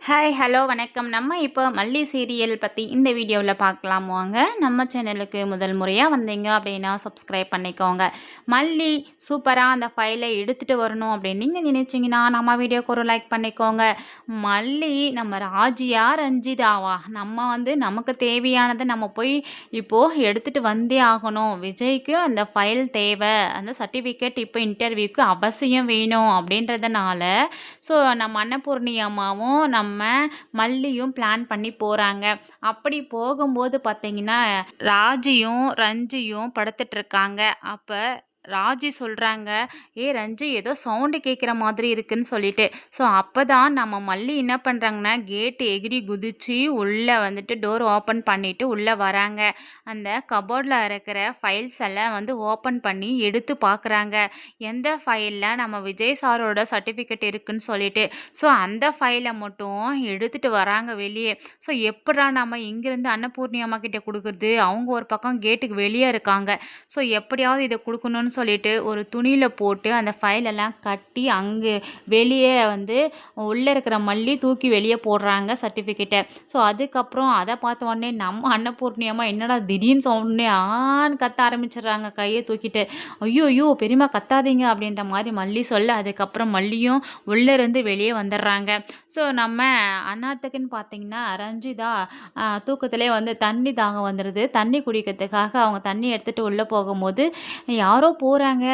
Hi hello வணக்கம். நம்ம இப்போ மல்லி சீரியல் பற்றி இந்த வீடியோவில் பார்க்கலாம் வாங்க. நம்ம சேனலுக்கு முதல் முறையாக வந்தீங்க அப்படின்னா சப்ஸ்கிரைப் பண்ணிக்கோங்க. மல்லி சூப்பராக அந்த ஃபைலை எடுத்துகிட்டு வரணும் அப்படின்னு நீங்கள் நினச்சிங்கன்னா நம்ம வீடியோக்கு ஒரு லைக் பண்ணிக்கோங்க. மல்லி நம்ம ராஜியா ரஞ்சிதாவா நமக்கு தேவையானதை நம்ம போய் இப்போது எடுத்துகிட்டு வந்தே ஆகணும். விஜய்க்கு அந்த ஃபைல் தேவை, அந்த சர்டிஃபிகேட் இப்போ இன்டர்வியூக்கு அவசியம் வேணும் அப்படின்றதுனால ஸோ நம்ம அன்னபூர்ணி அம்மாவும் நம்ம மல்லியும் பிளான் பண்ணி போகிறாங்க. அப்படி போகும்போது பார்த்தீங்கன்னா ராஜியும் ரஞ்சியும் படுத்துட்ருக்காங்க. அப்போ ராஜி சொல்கிறாங்க, ஏ ரஞ்சி ஏதோ சவுண்டு கேட்குற மாதிரி இருக்குன்னு சொல்லிட்டு. ஸோ அப்போ தான் நம்ம மல்லி என்ன பண்ணுறாங்கன்னா கேட்டு எகிரி குதிச்சு உள்ளே வந்துட்டு டோர் ஓப்பன் பண்ணிவிட்டு உள்ளே வராங்க. அந்த கபோர்டில் இருக்கிற ஃபைல்ஸ் எல்லாம் ஓப்பன் பண்ணி எடுத்து பார்க்குறாங்க. எந்த ஃபைலில் நம்ம விஜய் சாரோட சர்டிஃபிகேட் இருக்குன்னு சொல்லிட்டு. ஸோ அந்த ஃபைலை மட்டும் எடுத்துகிட்டு வராங்க வெளியே. ஸோ எப்படா நம்ம இங்கேருந்து அன்னபூர்ணி அம்மா கிட்ட கொடுக்குறது, அவங்க ஒரு பக்கம் கேட்டுக்கு வெளியே இருக்காங்க. ஸோ எப்படியாவது இதை கொடுக்கணும்னு சொல்லிட்டு ஒரு துணியில் போட்டு அந்த ஃபைலெல்லாம் கட்டி அங்கே வெளியே உள்ளே இருக்கிற மல்லி தூக்கி வெளியே போடுறாங்க சர்டிஃபிகேட்டை. ஸோ அதுக்கப்புறம் அதை பார்த்த உடனே நம்ம அன்னபூர்ணி அம்மா என்னடா திடீர்னு சொன்னே ஆன்னு கத்த ஆரம்பிச்சிடுறாங்க கையை தூக்கிட்டு. ஐயோ ஐயோ பெரியம்மா கத்தாதீங்க அப்படின்ற மாதிரி மல்லி சொல்ல, அதுக்கப்புறம் மல்லியும் உள்ளே இருந்து வெளியே வந்துடுறாங்க. ஸோ நம்ம அண்ணாத்துக்குன்னு பார்த்தீங்கன்னா ரஞ்சிதா தூக்கத்திலே தண்ணி தாகம் வந்துடுது. தண்ணி குடிக்கிறதுக்காக அவங்க தண்ணி எடுத்துகிட்டு உள்ளே போகும்போது யாரோ போகிறாங்க,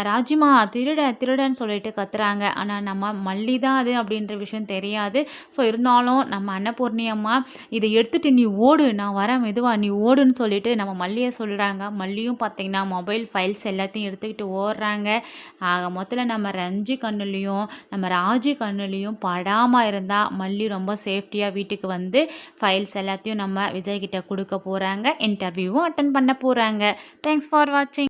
ராஜிமா திருடன்னு சொல்லிட்டு கத்துறாங்க. ஆனால் நம்ம மல்லி தான் அது அப்படின்ற விஷயம் தெரியாது. ஸோ இருந்தாலும் நம்ம அன்னபூர்ணி அம்மா இதை எடுத்துகிட்டு நீ ஓடு, நான் வரேன் மெதுவாக நீ ஓடுன்னு சொல்லிட்டு நம்ம மல்லியை சொல்கிறாங்க. மல்லியும் பார்த்திங்கன்னா மொபைல் ஃபைல்ஸ் எல்லாத்தையும் எடுத்துக்கிட்டு ஓடுறாங்க. ஆக மொத்தத்தில் நம்ம ரஞ்சி கண்ணுலேயும் நம்ம ராஜி கண்ணுலேயும் படாமல் இருந்தால் மல்லி ரொம்ப சேஃப்டியாக வீட்டுக்கு ஃபைல்ஸ் எல்லாத்தையும் நம்ம விஜய்கிட்ட கொடுக்க போகிறாங்க. இன்டர்வியூவும் அட்டன் பண்ண போகிறாங்க. தேங்க்ஸ் ஃபார் வாட்சிங்.